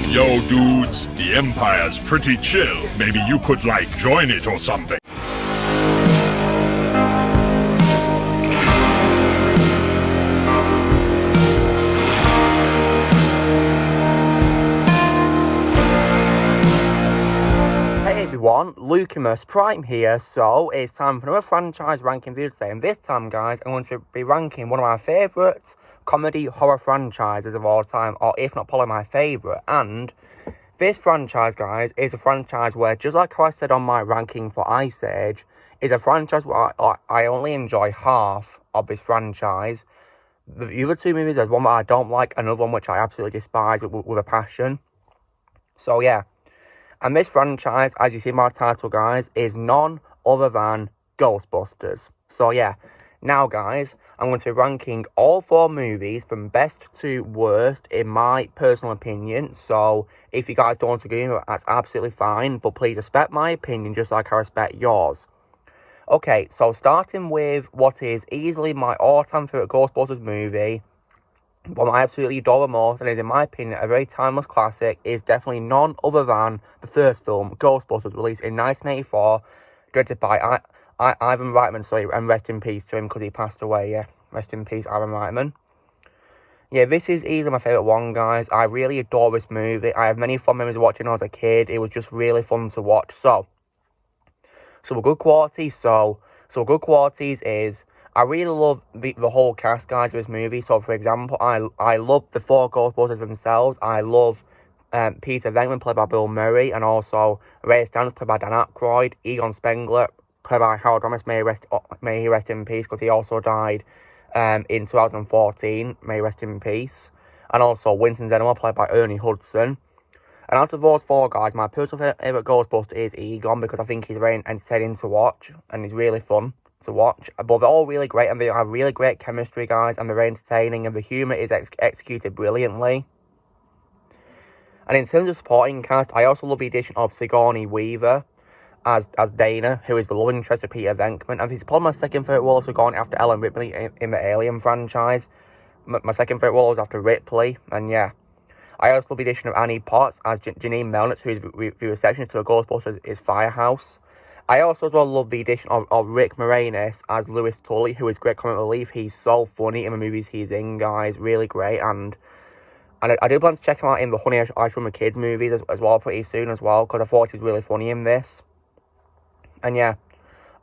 Yo, dudes, the Empire's pretty chill. Maybe you could, join it or something. Hey everyone, Lucimus Prime here, so it's time for another franchise ranking video today, and this time, guys, I'm going to be ranking one of my favourite comedy horror franchises of all time, or if not probably my favourite. And this franchise, guys, is a franchise where, just like how I said on my ranking for Ice Age, is a franchise where I only enjoy half of this franchise. The other two movies, there's one that I don't like, another one which I absolutely despise with a passion. So yeah, and this franchise, as you see in my title, guys, is none other than Ghostbusters. So yeah, now guys, I'm going to be ranking all four movies from best to worst in my personal opinion. So if you guys don't want to agree, that's absolutely fine, but please respect my opinion just like I respect yours. Okay, so starting with what is easily my all-time favourite Ghostbusters movie, one I absolutely adore the most, and is, in my opinion, a very timeless classic, is definitely none other than the first film, Ghostbusters, released in 1984, directed by Ivan Reitman, and rest in peace to him, because he passed away, yeah. Rest in peace, Ivan Reitman. Yeah, this is easily my favourite one, guys. I really adore this movie. I have many fond memories of watching it when I was a kid. It was just really fun to watch. So good qualities. So good qualities is, I really love the whole cast, guys, of this movie. So, for example, I love the four Ghostbusters themselves. I love Peter Venkman, played by Bill Murray, and also Ray Stantz, played by Dan Aykroyd, Egon Spengler, played by Harold Ramis, may he rest in peace, because he also died in 2014, may he rest in peace, and also Winston Zeneman, played by Ernie Hudson. And out of those four guys, my personal favourite Ghostbuster is Egon, because I think he's very entertaining to watch, and he's really fun to watch. But they're all really great, and they have really great chemistry, guys, and they're very entertaining, and the humour is executed brilliantly. And in terms of supporting cast, I also love the addition of Sigourney Weaver as Dana, who is the love interest of Peter Venkman, and this is probably my second favourite role of Sigourney after Ellen Ripley in the Alien franchise. My second favourite role is after Ripley, and yeah. I also love the addition of Annie Potts as Janine Melnitz, who is the receptionist to the Ghostbusters is Firehouse. I also as well love the addition of Rick Moranis as Louis Tully, who is great comic relief. He's so funny in the movies he's in, guys. Really great. And I do plan to check him out in the Honey, I Shrunk My Kids movies as well pretty soon as well, because I thought he was really funny in this. And yeah,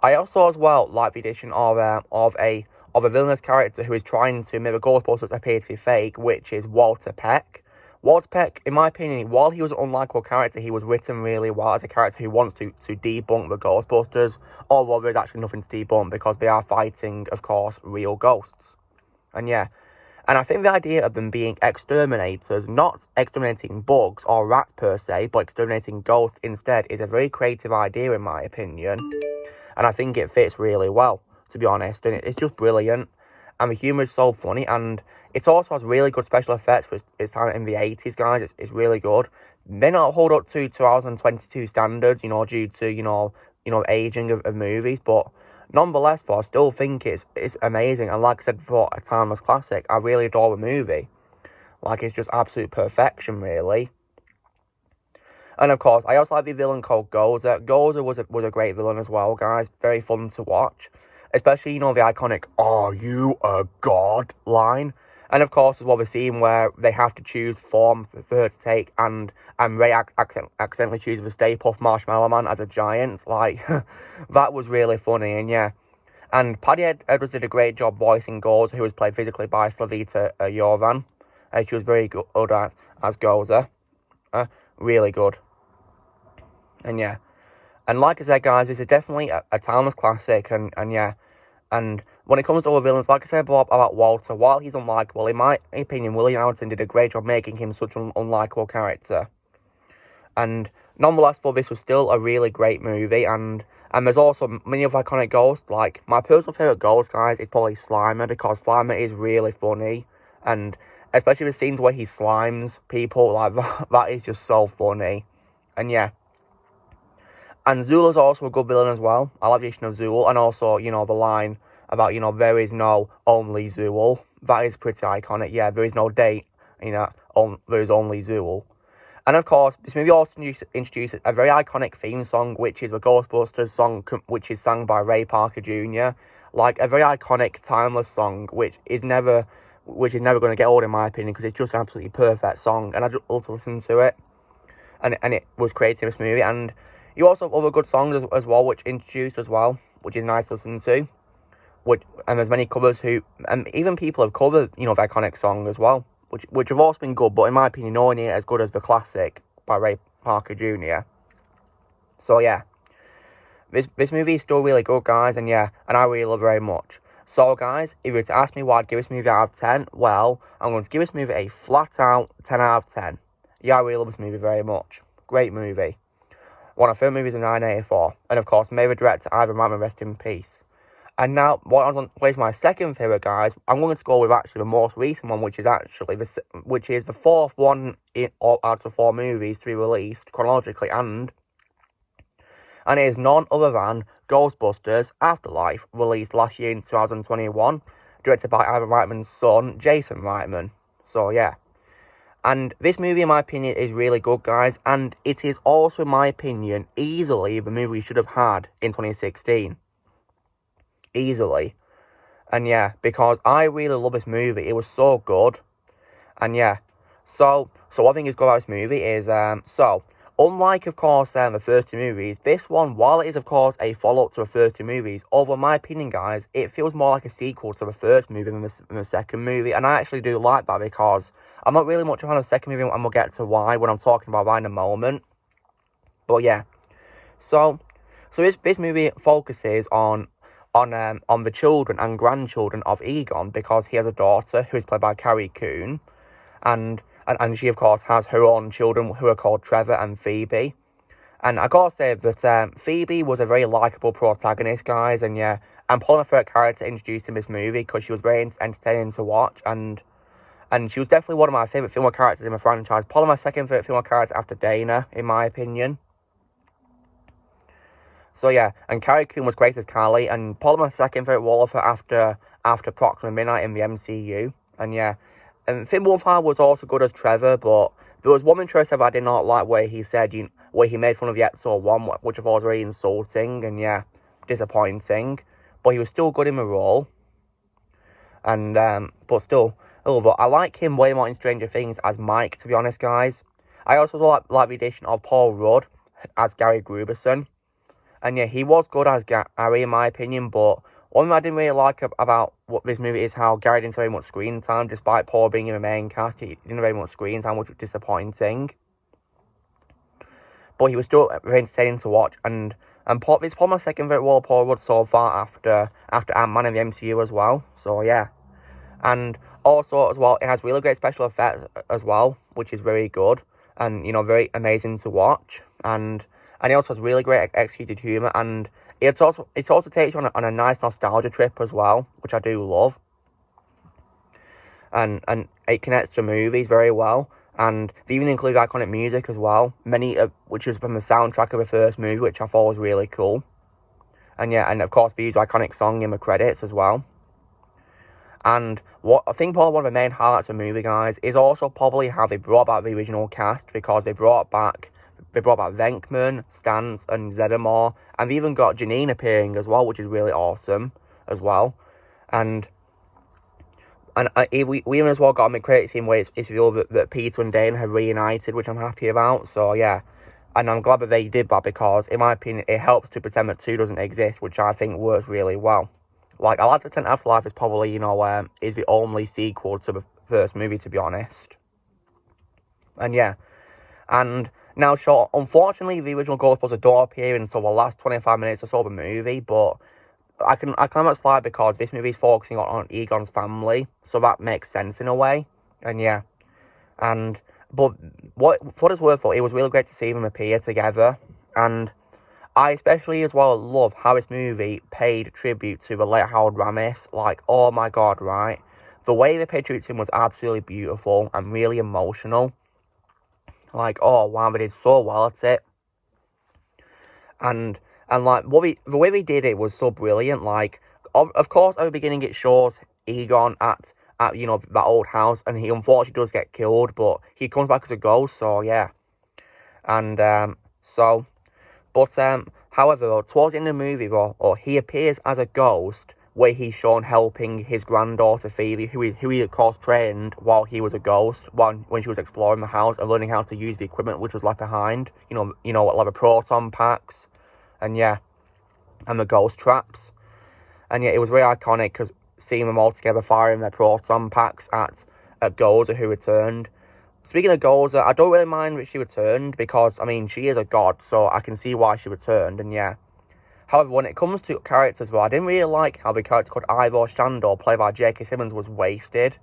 I also as well like the addition of a villainous character who is trying to make the Ghostbusters appear to be fake, which is Walter Peck. Walter Peck, in my opinion, while he was an unlikable character, he was written really well as a character who wants to debunk the Ghostbusters, although there's actually nothing to debunk because they are fighting, of course, real ghosts. And yeah, and I think the idea of them being exterminators, not exterminating bugs or rats per se, but exterminating ghosts instead, is a very creative idea in my opinion. And I think it fits really well, to be honest, and it's just brilliant. And the humour is so funny, and it also has really good special effects for its time in the 80s, guys. It's really good. They not hold up to 2022 standards, due to, aging of movies. But nonetheless, I still think it's amazing. And like I said before, a timeless classic. I really adore the movie. It's just absolute perfection, really. And of course, I also like the villain called Gozer. Gozer was a great villain as well, guys. Very fun to watch. Especially, the iconic, "Are you a god?" line. And of course, as well, the scene where they have to choose form for her to take, and Ray accidentally chooses the Stay Puft Marshmallow Man as a giant. That was really funny, and yeah. And Paddy Edwards did a great job voicing Gozer, who was played physically by Slavita Jovan. She was very good as Gozer. Really good. And yeah. And like I said, guys, this is definitely a timeless classic, and yeah. And when it comes to other villains, like I said about Walter, while he's unlikable, in my opinion, William Hamilton did a great job making him such an unlikable character. And nonetheless, this was still a really great movie, and there's also many of iconic ghosts. My personal favourite ghost, guys, is probably Slimer, because Slimer is really funny, and especially the scenes where he slimes people, that is just so funny. And yeah. And Zool is also a good villain as well. I like the addition of Zool, and also, the line about, there is no only Zool. That is pretty iconic. Yeah, there is no date, there is only Zool. And of course, this movie also introduces a very iconic theme song, which is the Ghostbusters song, which is sung by Ray Parker Jr. Like a very iconic, timeless song, which is never going to get old in my opinion, because it's just an absolutely perfect song, and I just love to listen to it. And it was created in this movie, and you also have other good songs as well, which introduced as well, which is nice to listen to. And there's many covers and even people have covered, the iconic song as well, which have also been good, but in my opinion, no one as good as the classic by Ray Parker Jr. So yeah, this movie is still really good, guys, and I really love it very much. So guys, if you were to ask me what I'd give this movie out of 10, well, I'm going to give this movie a flat out 10 out of 10. Yeah, I really love this movie very much. Great movie. One of my favourite movies in 1984, and of course, may the director Ivan Reitman rest in peace. And now, what is my second favourite, guys? I'm going to go with actually the most recent one, which is the fourth one out of the 4 movies to be released chronologically, and it is none other than Ghostbusters Afterlife, released last year in 2021, directed by Ivan Reitman's son, Jason Reitman. So yeah, and this movie, in my opinion, is really good, guys, and it is also, in my opinion, easily the movie we should have had in 2016. Easily. And yeah, because I really love this movie. It was so good. And yeah, so what I think is good about this movie is, unlike, of course, the first 2 movies, this one, while it is, of course, a follow-up to the first 2 movies, although in my opinion, guys, it feels more like a sequel to the first movie than the second movie, and I actually do like that, because I'm not really much a fan of the second movie, and we'll get to why when I'm talking about that in a moment. But yeah, so this movie focuses on the children and grandchildren of Egon, because he has a daughter who is played by Carrie Coon, and she, of course, has her own children who are called Trevor and Phoebe. And I gotta say that Phoebe was a very likeable protagonist, guys, and probably my favourite character introduced in this movie, because she was very entertaining to watch, and she was definitely one of my favourite female characters in the franchise, probably my second favourite female character after Dana, in my opinion. So yeah, and Carrie Coon was great as Callie, and probably my second favourite role of her after Proxima Midnight in the MCU. And Finn Wolfhard was also good as Trevor, but there was one interest I did not like where he said, where he made fun of the Exo 1, which I thought was very insulting, and disappointing. But he was still good in the role. And, but still, I like him way more in Stranger Things as Mike, to be honest, guys. I also like the addition of Paul Rudd as Gary Gruberson. And he was good as Gary, in my opinion, but one thing I didn't really like about this movie is how Gary didn't have very much screen time, despite Paul being in the main cast. He didn't have very much screen time, which was disappointing. But he was still very entertaining to watch, and this is probably my second favourite role of Paul Rudd so far after Ant-Man in the MCU as well. So yeah, and also as well, it has really great special effects as well, which is very good, and very amazing to watch, and it also has really great executed humour, and it also takes you on a nice nostalgia trip as well, which I do love. And it connects to movies very well, and they even include iconic music as well, which was from the soundtrack of the first movie, which I thought was really cool. And and of course they use iconic song in the credits as well. And what I think probably one of the main highlights of the movie, guys, is also probably how they brought back the original cast, because they brought back Venkman, Stantz, and Zeddemore, and they even got Janine appearing as well, which is really awesome as well. And we even as well got a mid-credit scene where it's revealed that Peter and Dana have reunited, which I'm happy about. So yeah, and I'm glad that they did that, because in my opinion it helps to pretend that 2 doesn't exist, which I think works really well. Like, I like to pretend Afterlife is probably is the only sequel to the first movie, to be honest. And and now, sure, unfortunately, the original Ghostbusters don't appear until the last 25 minutes or so of the movie, but I can not slide, because this movie is focusing on Egon's family, so that makes sense in a way. And but for it's worth, it was really great to see them appear together, and I especially as well love how this movie paid tribute to the late Howard Ramis. Like, oh my god, right? The way they paid tribute to him was absolutely beautiful and really emotional. Like, oh wow, they did so well at it. And like, the way they did it was so brilliant. Like, of course, at the beginning it shows Egon at that old house, and he unfortunately does get killed, but he comes back as a ghost, so yeah. And however, towards the end of the movie, he appears as a ghost, where he's shown helping his granddaughter Phoebe, who he of course trained while he was a ghost, when she was exploring the house and learning how to use the equipment which was left behind. Like the proton packs, and yeah, and the ghost traps. And yeah, it was very iconic because seeing them all together firing their proton packs at Gozer, who returned. Speaking of Gozer, I don't really mind that she returned because, I mean, she is a god, so I can see why she returned, and yeah. However, when it comes to characters, I didn't really like how the character called Ivor Shandor, played by J.K. Simmons, was wasted.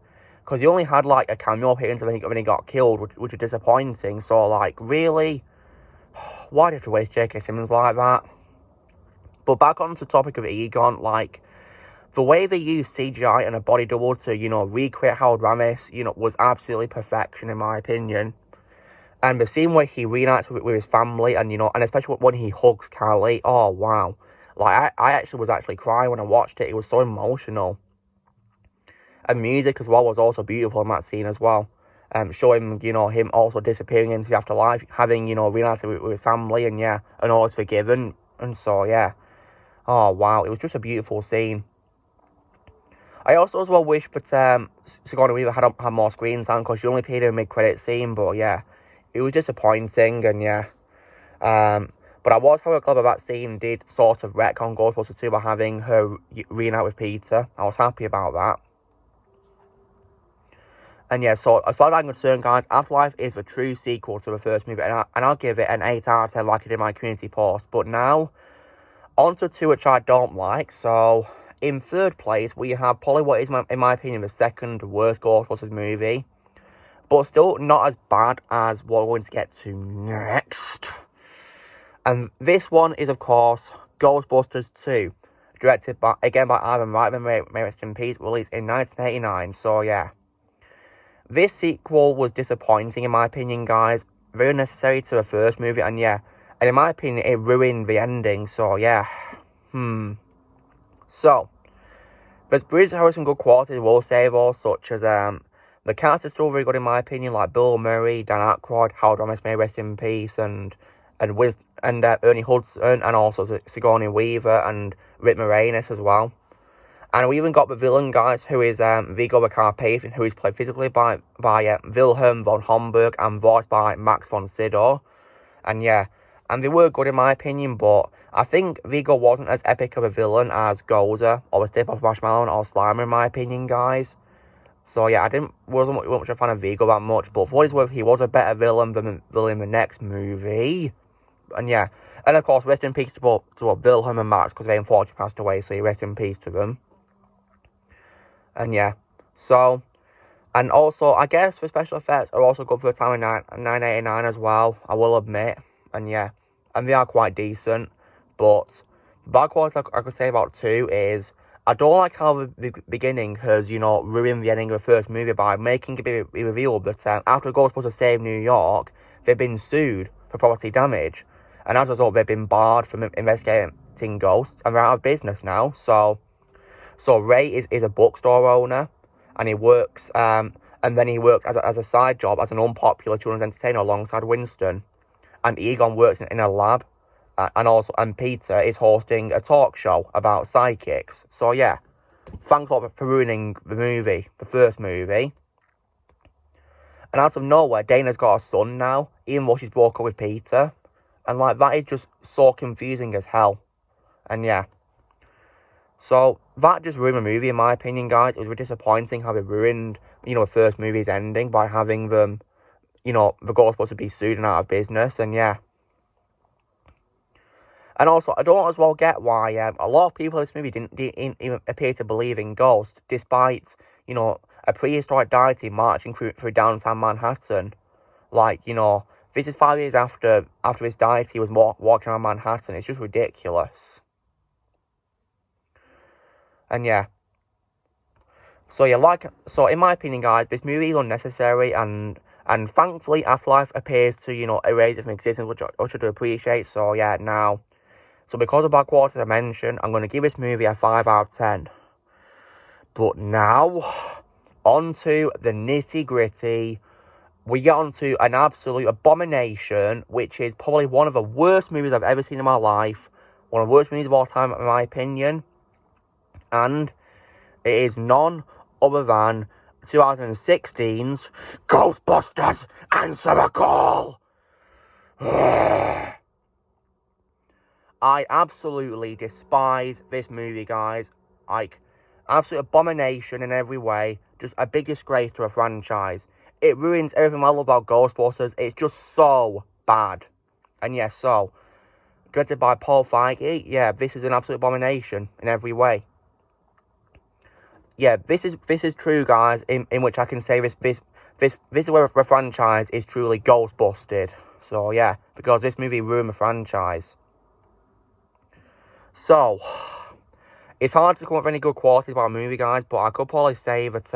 Because he only had, like, a cameo appearance when he got killed, which was disappointing. So, like, really? Why did you waste J.K. Simmons like that? But back onto the topic of Egon, like, the way they used CGI and a body double to, recreate Harold Ramis, was absolutely perfection, in my opinion. And the scene where he reunites with his family, and and especially when he hugs Callie, oh wow. Like, I actually was crying when I watched it. It was so emotional. And music as well was also beautiful in that scene as well. Showing, him also disappearing into the afterlife, having, reunited with his family, and yeah, and all is forgiven. And so, yeah. Oh wow, it was just a beautiful scene. I also as well wish that Sigourney Weaver had more screen time, because she only appeared in a mid-credit scene, but yeah. It was disappointing, and yeah. But I was, however, glad that scene did sort of retcon Ghostbusters 2 by having her reunite with Peter. I was happy about that. And yeah, so as far as I'm concerned, guys, Afterlife is the true sequel to the first movie, and I'll give it an 8 out of 10 like I did in my community post. But now, on to 2 which I don't like. So, in third place, we have probably what is, in my opinion, the second worst Ghostbusters movie. But still not as bad as what we're going to get to next. And this one is, of course, Ghostbusters 2. Directed by Ivan Reitman, may rest in peace, released in 1989. So, yeah. This sequel was disappointing, in my opinion, guys. Very unnecessary to the first movie, and yeah. And in my opinion, it ruined the ending, so, yeah. So, there's Bridge Harrison good qualities, will save all, such as, the cast is still very good in my opinion, like Bill Murray, Dan Aykroyd, Harold Ramis, may rest in peace, and Ernie Hudson, and also Sigourney Weaver, and Rick Moranis as well. And we even got the villain, guys, who is Viggo the Carpathian, who is played physically by Wilhelm von Homburg and voiced by Max von Sydow. And yeah, and they were good in my opinion, but I think Viggo wasn't as epic of a villain as Gozer, or the Stay Puft Marshmallow, or Slimer in my opinion, guys. So yeah, wasn't much a fan of Viggo that much, but for what it's worth, he was a better villain than the next movie. And yeah, and of course, rest in peace to Wilhelm and Max, because they unfortunately passed away, so rest in peace to them. And yeah, so, and also, I guess the special effects are also good for the time in 1989 as well, I will admit. And yeah, and they are quite decent, but the bad quality I could say about 2 is, I don't like how the beginning has, ruined the ending of the first movie by making it be revealed that after Ghostbusters saved New York, they've been sued for property damage. And as a result, they've been barred from investigating ghosts, and they're out of business now. So Ray is a bookstore owner, and he works, and then he works as a side job as an unpopular children's entertainer alongside Winston. And Egon works in a lab. And Peter is hosting a talk show about psychics. So yeah, thanks a lot for ruining the first movie. And out of nowhere, Dana's got a son now, even though she's broke up with Peter. And like, that is just so confusing as hell. And yeah. So, that just ruined the movie in my opinion, guys. It was really disappointing how they ruined, the first movie's ending by having them, the Ghostbusters be sued and out of business. And yeah. And also, I don't as well get why a lot of people in this movie didn't even appear to believe in ghosts, despite, a prehistoric deity marching through downtown Manhattan. Like, this is 5 years after this deity was walking around Manhattan. It's just ridiculous. And yeah. So yeah, so in my opinion, guys, this movie is unnecessary, and thankfully Afterlife appears to, erase it from existence, which I do appreciate. So yeah, now. So because of bad quality I mentioned, I'm going to give this movie a 5 out of 10. But now, on to the nitty gritty we get on to an absolute abomination, which is probably one of the worst movies I've ever seen in my life. One of the worst movies of all time, in my opinion. And it is none other than 2016's Ghostbusters Answer a Call. I absolutely despise this movie, guys. Like, absolute abomination in every way. Just a big disgrace to a franchise. It ruins everything I love about Ghostbusters. It's just so bad. And yes, so, directed by Paul Feige, yeah, this is an absolute abomination in every way. Yeah, this is true, guys, in which I can say this is where the franchise is truly Ghostbusted. So, yeah, because this movie ruined the franchise. So, it's hard to come up with any good qualities about a movie, guys, but I could probably say that,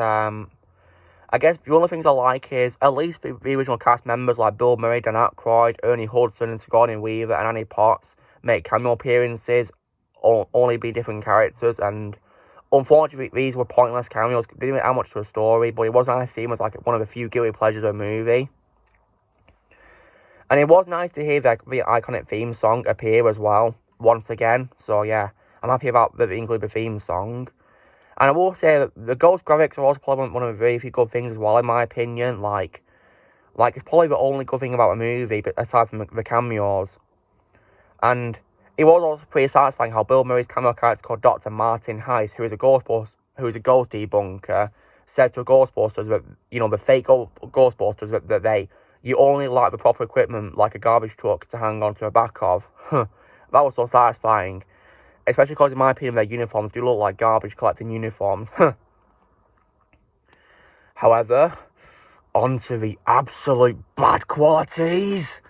I guess the only things I like is, at least the original cast members like Bill Murray, Dan Aykroyd, Ernie Hudson, and Sigourney Weaver, and Annie Potts make cameo appearances, or only be different characters, and unfortunately these were pointless cameos, they didn't add much to the story, but it was nice to see them as like one of the few guilty pleasures of a movie. And it was nice to hear the iconic theme song appear as well, once again, so yeah, I'm happy about the include the theme song. And I will say that the Ghost graphics are also probably one of the very few good things as well, in my opinion. Like it's probably the only good thing about a movie, but aside from the cameos. And it was also pretty satisfying how Bill Murray's cameo character called Dr. Martin Heiss, who is a ghost debunker, says to Ghostbusters that, the fake Ghostbusters that you only like the proper equipment, like a garbage truck, to hang on to the back of. That was so satisfying. Especially because, in my opinion, their uniforms do look like garbage collecting uniforms. However, on to the absolute bad qualities.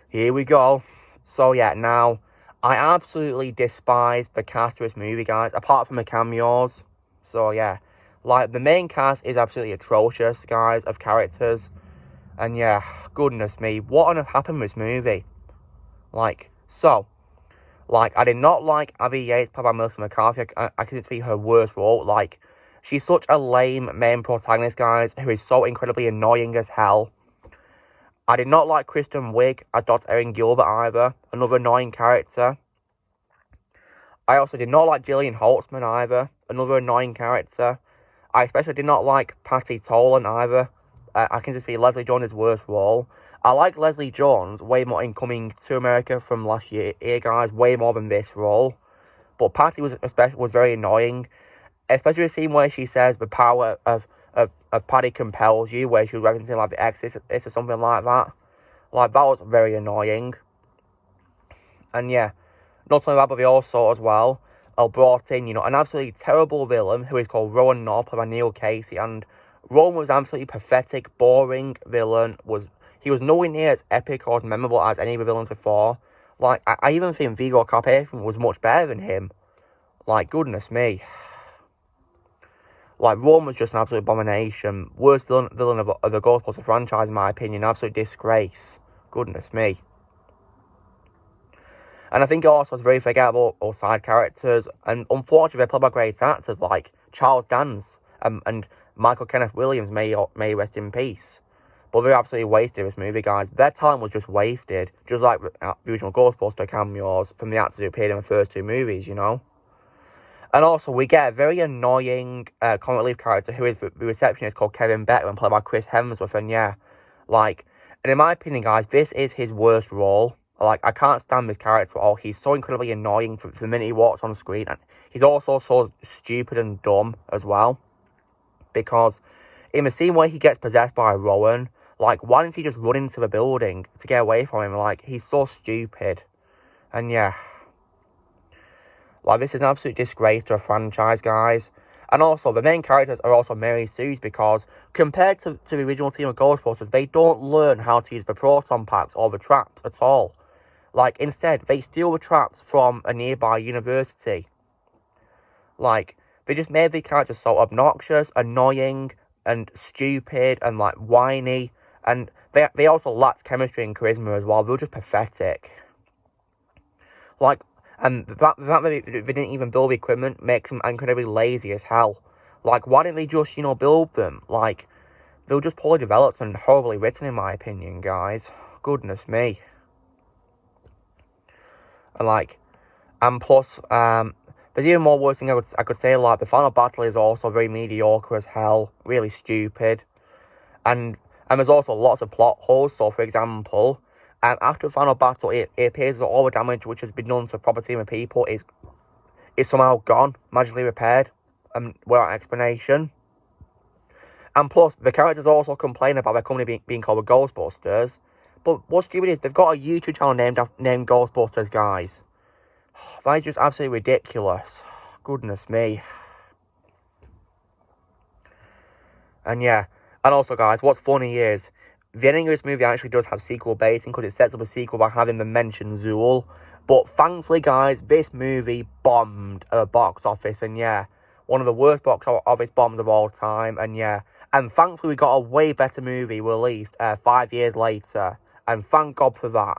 Here we go. So, yeah, now, I absolutely despise the cast of this movie, guys, apart from the cameos. So, yeah, like, the main cast is absolutely atrocious, guys, of characters. And, yeah, goodness me, what on earth happened with this movie? I did not like Abby Yates, played by Melissa McCarthy. I consider it to be her worst role. She's such a lame main protagonist, guys, who is so incredibly annoying as hell. I did not like Kristen Wiig as Dr. Erin Gilbert either, another annoying character. I also did not like Gillian Holtzman either, another annoying character. I especially did not like Patty Tolan either. I consider it to be Leslie Jones' worst role. I like Leslie Jones way more in Coming to America from last year, guys, way more than this role. But Patty was very annoying, especially the scene where she says the power of Patty compels you, where she was referencing like the Exorcist or something like that. That was very annoying. And yeah, not only that, but they also as well brought in, an absolutely terrible villain who is called Rowan North, played by Neil Casey, and Rowan was absolutely pathetic, boring villain. He was nowhere near as epic or as memorable as any of the villains before. I even think Viggo Carpathia was much better than him. Goodness me. Rowan was just an absolute abomination. Worst villain of the Ghostbusters franchise, in my opinion. Absolute disgrace. Goodness me. And I think it also was very forgettable or side characters. And unfortunately, they're played by great actors like Charles Dance and Michael Kenneth Williams, may rest in peace. But they're absolutely wasted this movie, guys. Their talent was just wasted. Just like the original Ghostbuster cameos from the actors who appeared in the first two movies, And also, we get a very annoying comic relief character who is the receptionist called Kevin Beckman, played by Chris Hemsworth. And yeah, and in my opinion, guys, this is his worst role. I can't stand this character at all. He's so incredibly annoying from the minute he walks on screen. And he's also so stupid and dumb as well. Because in the scene where he gets possessed by Rowan, why didn't he just run into the building to get away from him? He's so stupid. And yeah. This is an absolute disgrace to a franchise, guys. And also, the main characters are also Mary Sue's, because compared to the original team of Ghostbusters, they don't learn how to use the proton packs or the traps at all. Instead, they steal the traps from a nearby university. They just made the characters so obnoxious, annoying, and stupid, and whiny. And they also lacked chemistry and charisma as well. They were just pathetic. And the fact that they didn't even build the equipment makes them incredibly lazy as hell. Why didn't they just, build them? they were just poorly developed and horribly written, in my opinion, guys. Goodness me. And like, and plus, there's even more worse thing I could say, like, the final battle is also very mediocre as hell, really stupid. And there's also lots of plot holes. So, for example, after the final battle, it appears that all the damage which has been done to a proper team of people is somehow gone, magically repaired, without explanation. And plus, the characters also complain about their company being called the Ghostbusters. But what's stupid is they've got a YouTube channel named Ghostbusters, guys. That is just absolutely ridiculous. Goodness me. And yeah. And also, guys, what's funny is the ending of this movie actually does have sequel baiting because it sets up a sequel by having them mention Zool. But thankfully, guys, this movie bombed at the box office. And yeah, one of the worst box office bombs of all time. And yeah. And thankfully, we got a way better movie released 5 years later. And thank God for that.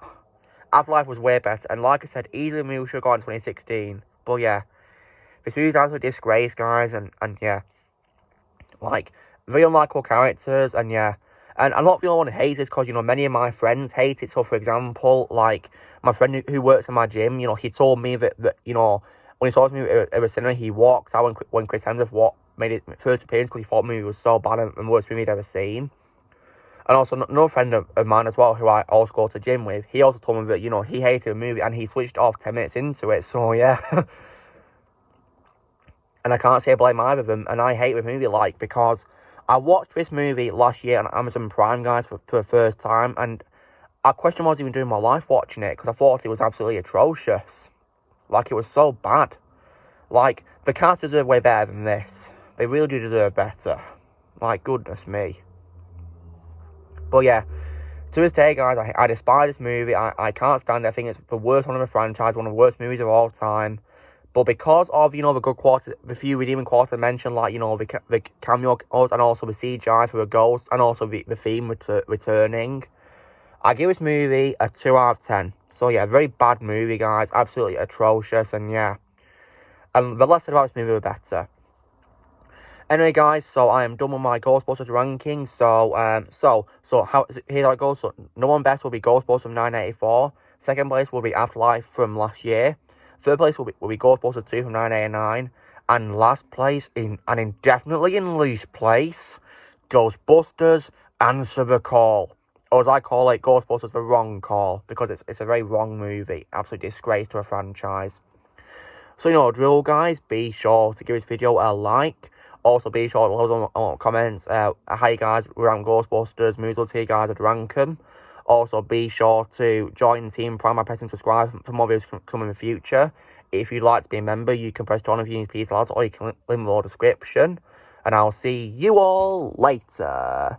Afterlife was way better. And like I said, easily the movie should have gone in 2016. But yeah, this movie's absolutely a disgrace, guys. And yeah, like, very unlikable characters. And yeah, and I'm not the only one who hates this because, you know, many of my friends hate it. So, for example, like, my friend who works in my gym, you know, he told me that you know, when he saw this movie at the cinema, he walked out when Chris Hemsworth made his first appearance because he thought the movie was so bad and the worst movie he'd ever seen. And also, another friend of mine as well, who I also go to the gym with, he also told me that, you know, he hated the movie and he switched off 10 minutes into it. So, yeah. And I can't say I blame either of them. And I hate the movie, like, because I watched this movie last year on Amazon Prime, guys, for the first time. And I questioned what I was even doing my life watching it because I thought it was absolutely atrocious. Like, it was so bad. Like, the characters deserve way better than this. They really do deserve better. Like, goodness me. But yeah, to this day, guys, I despise this movie. I can't stand it. I think it's the worst one of the franchise, one of the worst movies of all time. But because of, you know, the good quarters, the few redeeming quarters I mentioned, like, you know, the cameo and also the CGI for the ghost and also the theme returning, I give this movie a 2 out of 10. So yeah, very bad movie, guys. Absolutely atrocious. And yeah, and the less said about this movie, the better. Anyway, guys, so I am done with my Ghostbusters ranking. So here's how it goes. So, number one best will be Ghostbusters from 1984. Second place will be Afterlife from last year. Third place will be Ghostbusters 2 from 1989. And last place, and indefinitely in least place, Ghostbusters Answer the Call. Or as I call it, Ghostbusters The Wrong Call. Because it's a very wrong movie. Absolute disgrace to a franchise. So, you know, drill, guys. Be sure to give this video a like. Also, be sure to leave on comments how you guys rank Ghostbusters movies to you guys had rank them. Also, be sure to join the team Prime by pressing subscribe for more videos coming in the future. If you'd like to be a member, you can press join if you need peace ads, or you can link in the description. And I'll see you all later.